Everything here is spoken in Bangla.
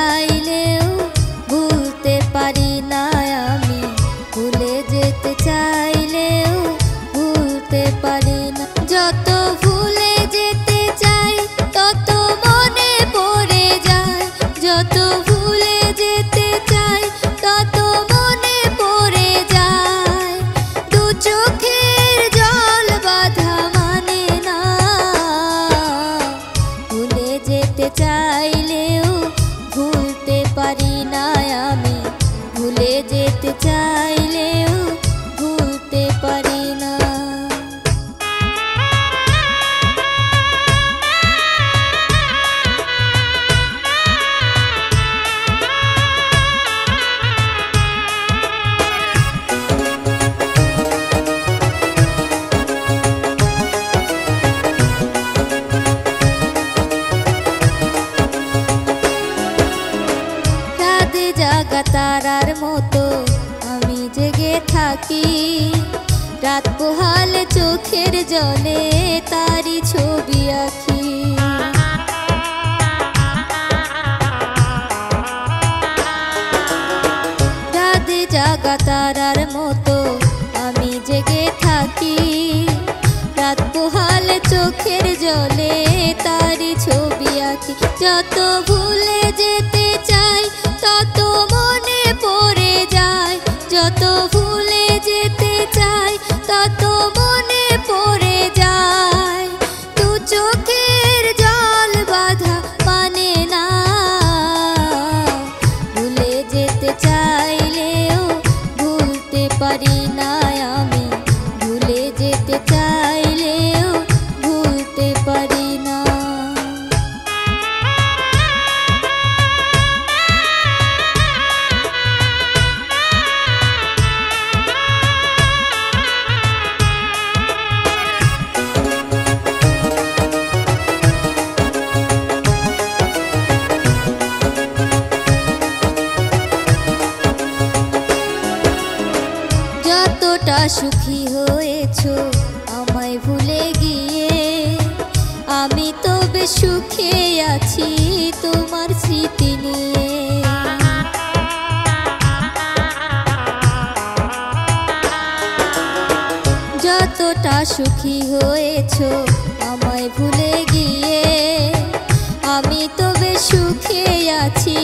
চাইলেও ভুলতে পারি না আমি, ভুলে যেতে চাইলেও ভুলতে পারি না। যত ভুলে যেতে চাই তত মনে পড়ে যায়, যত ভুলে যেতে চাই তত মনে পড়ে যায়। দু চোখের জল বাঁধা মানে না, ভুলে যেতে চাইলেও ভুলতে পারি না আমি, ভুলে যেতে চাইলেও ভুলতে পারি না। জাগা তারার মতো আমি জেগে থাকি, রাত পোহালে চোখের জলে তারি ছবি আঁকি। রাত জাগা তারার মতো আমি জেগে থাকি, রাত পোহালে চোখের জলে তারি ছবি আঁকি। যত ভুলে যেতে চাই তত মনে পড়ে যায়, যত ভুলে যেতে চাই তত মনে পড়ে যায়। দু চোখের জল বাঁধা মানে না, ভুলে যেতে চাইলেও ভুলতে পারি না আমি, ভুলে যেতে চাইলেও ভুলতে পারি না। যতটা সুখী হয়েছো আমায় ভুলে গিয়ে, আমি তো বেশ সুখে আছি তোমার স্মৃতি নিয়ে। যতটা সুখী হয়েছো আমায় ভুলে গিয়ে, আমি তো বেশ সুখে আছি